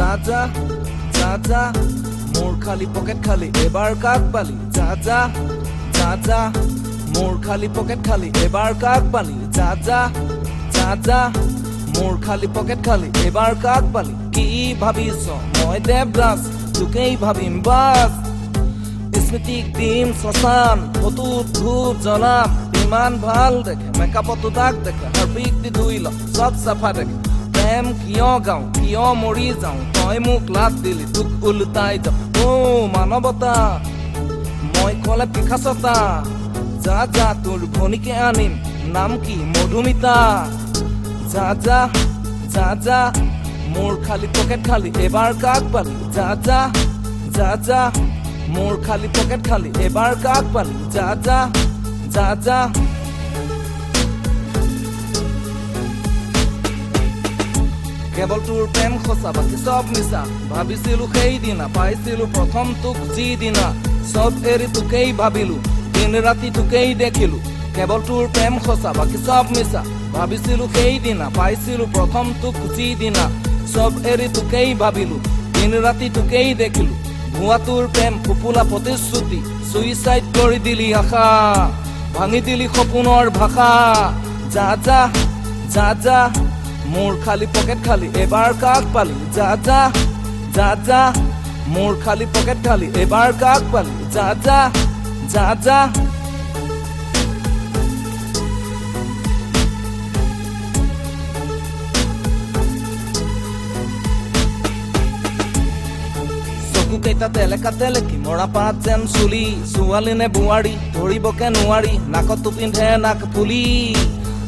যা যা যা মোর খালি পকেট খালি এবার কাক পালি যা যা যা যা মোর খালি পকেট খালি এবার কাক পালি যা যা যা যা মোর খালি পকেট খালি এবার কাক পালি কি ভাবিছ মই দেবদাস তোকেই ভাবিম বাস স্মৃতিক দিম শ্মশান ফটো ধূপ জ্বলাম ইমান ভাল দেখে মেকআপতো দাগ দেখে হাৰ্পিক দি ধুই ল চব চাফা দেখে প্ৰেম কিয় গাওঁ কিয় মৰি যাওঁ তই মোক লাভ দিলি তোক ওলোটাই যাওঁ অ মানৱতা মই কলে পিখাচতা যা যা তোৰ ভনীকে আনিম নাম কি মধুমিতা যা যা যা যা মোর খালি পকেট খালি এবার কাক পালি যা যা যা যা মোর খালি পকেট খালি এবার কাক পালি যা যা যা যা কেৱল তোৰ প্ৰেম সঁচা বাকী চব মিছা ভাবিছিলো সেইদিনা পাইছিলো প্ৰথম তোক যিদিনা চব এৰি তোকেই ভাবিলো দিন ৰাতি তোকেই দেখিলো কেৱল তোৰ প্ৰেম সঁচা বাকী চব মিছা ভাবিছিলো সেইদিনা পাইছিলো প্ৰথম তোক যিদিনা চব এৰি তোকেই ভাবিলো দিন ৰাতি তোকেই দেখিলো ভুৱা তোৰ প্ৰেম ফুপুলা প্ৰতিশ্ৰুতি সুইচাইড কৰি দিলি আশা ভাঙি দিলি সপোনৰ ভাষা যা যা যা যা মোর খালি পকেট খালি এবার কাক পালি যা যা যা যা মোর খালি পকেট খালি এবার কাক পালি যা যা যা যা চকু কেইটা তেলেকা তেলেকি মৰা পাত যেন চুলি ছোৱালী নে বোৱাৰী ধৰিবকে নোৱাৰি নাকতো পিন্ধে নাক ফুলি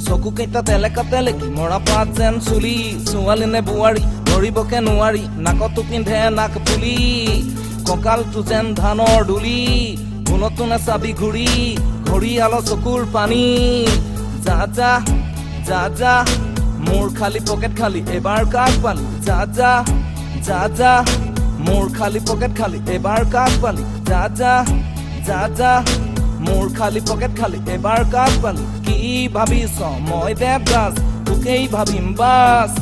চকু কেইটা তেলেকা তেলেকি মৰা পাত যেন চুলি ছোৱালী নে বোৱাৰী ধৰিবকে নোৱাৰি নাকতো পিন্ধে নাক ফুলি কঁকালটো যেন ধানৰ দুলি ভুলতো নাচাবি ঘূৰি ঘৰিয়াল চকুৰ পানী যা যা যা যা মোর খালি পকেট খালি এবার কাক পালি যা যা যা যা মোর খালি পকেট খালি এবার কাক পালি যা যা যা যা মোর খালি পকেট খালি এবার কাক পালি কি ভাবিছ মই দেবদাস তোকেই ভাবিম বাস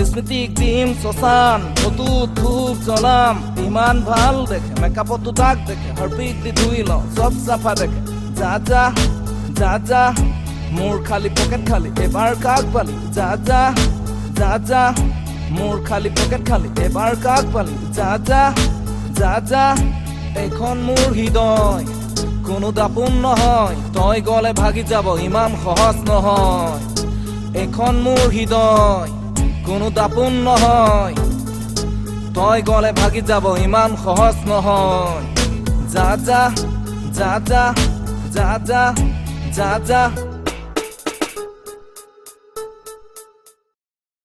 স্মৃতিক দিম শ্মশান ফটো ধূপ জ্বলাম ইমান ভাল দেখে মেকআপতো দাগ দেখে হাৰ্পিক দি ধুই ল চব চাফা দেখে যা যা যা যা মোর খালি পকেট খালি এবার কাক পালি যা যা যা যা মোর খালি পকেট খালি এবার কাক পালি যা যা যা যা এখন মোর হৃদয় কোনো দাপোন নহয় তই গলে ভাগি যাব ইমান সহজ নহয় এখন মোর হৃদয় কোনো দাপোন নহয় তই গলে ভাগি যাব ইমান সহজ নহয় যা যা যা যা যা যা যা যা